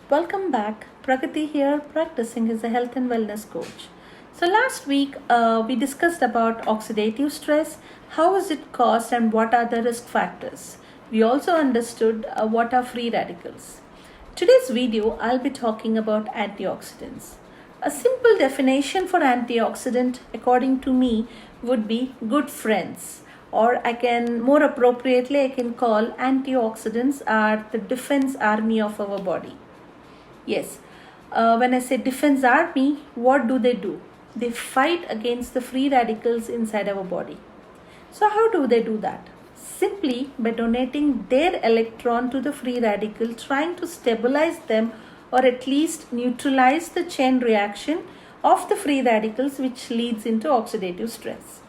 Welcome back. Pragati here, practicing as a health and wellness coach. So last week we discussed about oxidative stress, how is it caused and what are the risk factors. We also understood what are free radicals. Today's video I'll be talking about antioxidants. A simple definition for antioxidant according to me would be good friends, or I can more appropriately I can call antioxidants are the defense army of our body. Yes, when I say defense army, what do? They fight against the free radicals inside our body. So, how do they do that? Simply by donating their electron to the free radical, trying to stabilize them or at least neutralize the chain reaction of the free radicals, which leads into oxidative stress.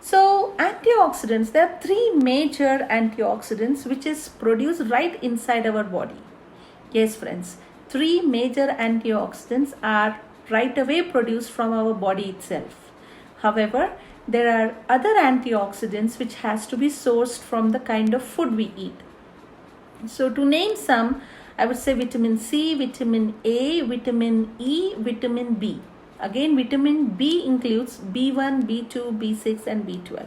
So, antioxidants, there are three major antioxidants which is produced right inside our body. Yes, friends, three major antioxidants are right away produced from our body itself. However, there are other antioxidants which has to be sourced from the kind of food we eat. So to name some, I would say vitamin C, vitamin A, vitamin E, vitamin B. Again, vitamin B includes B1, B2, B6 and B12.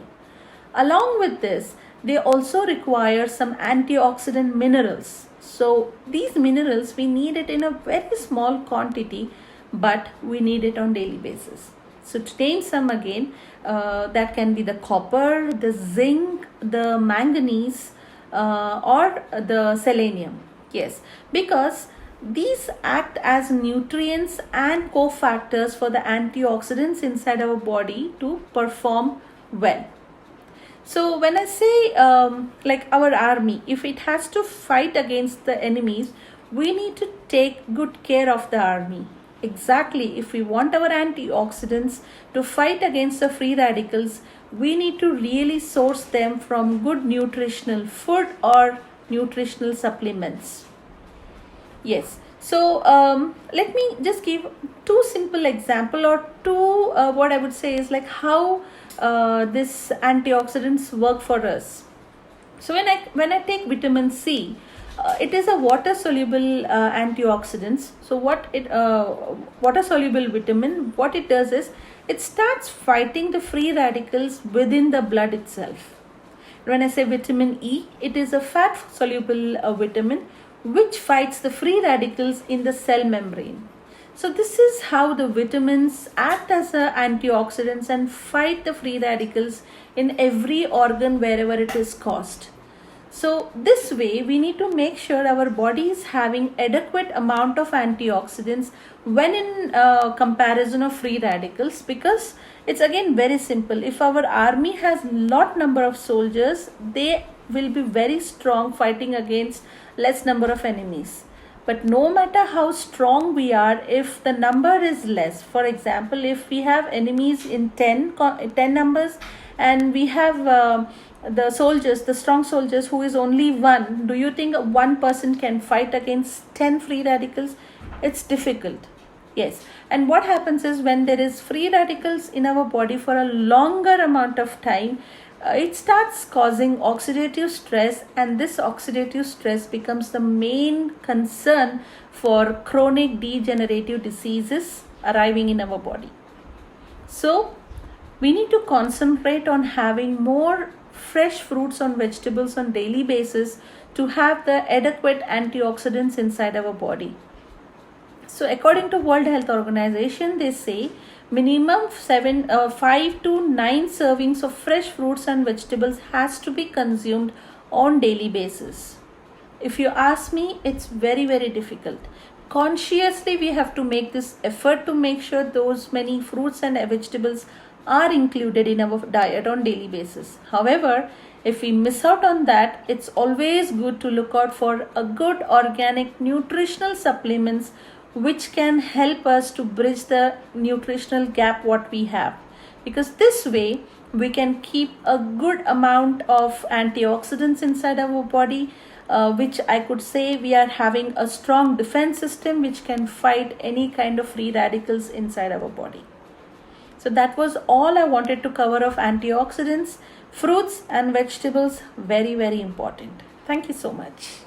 Along with this, they also require some antioxidant minerals. So these minerals, we need it in a very small quantity, but we need it on daily basis. So to name some again, that can be the copper, the zinc, the manganese, or the selenium. Yes, because these act as nutrients and cofactors for the antioxidants inside our body to perform well. So when I say like our army, if it has to fight against the enemies, we need to take good care of the army. Exactly, if we want our antioxidants to fight against the free radicals, we need to really source them from good nutritional food or nutritional supplements. Yes, so let me just give two simple example or two what I would say is like how this antioxidants work for us. So when I take vitamin C, it is a water soluble antioxidants. So water soluble vitamin, what it does is it starts fighting the free radicals within the blood itself. When I say vitamin E, it is a fat soluble vitamin which fights the free radicals in the cell membrane. So this is how the vitamins act as antioxidants and fight the free radicals in every organ wherever it is caused. So this way we need to make sure our body is having adequate amount of antioxidants when in comparison of free radicals, because it's again very simple. If our army has lot number of soldiers, they will be very strong fighting against less number of enemies. But no matter how strong we are, if the number is less, for example, if we have enemies in 10 numbers and we have the soldiers, the strong soldiers who is only one, do you think one person can fight against 10 free radicals? It's difficult. Yes, and what happens is when there is free radicals in our body for a longer amount of time, it starts causing oxidative stress, and this oxidative stress becomes the main concern for chronic degenerative diseases arriving in our body. So we need to concentrate on having more fresh fruits and vegetables on daily basis to have the adequate antioxidants inside our body. So according to World Health Organization, they say minimum 5 to 9 servings of fresh fruits and vegetables has to be consumed on daily basis. If you ask me, it's very difficult. Consciously we have to make this effort to make sure those many fruits and vegetables are included in our diet on daily basis. However, if we miss out on that, it's always good to look out for a good organic nutritional supplements which can help us to bridge the nutritional gap what we have, because this way we can keep a good amount of antioxidants inside our body, which I could say we are having a strong defense system which can fight any kind of free radicals inside our body. So that was all I wanted to cover of antioxidants. Fruits and vegetables, very important. Thank you so much.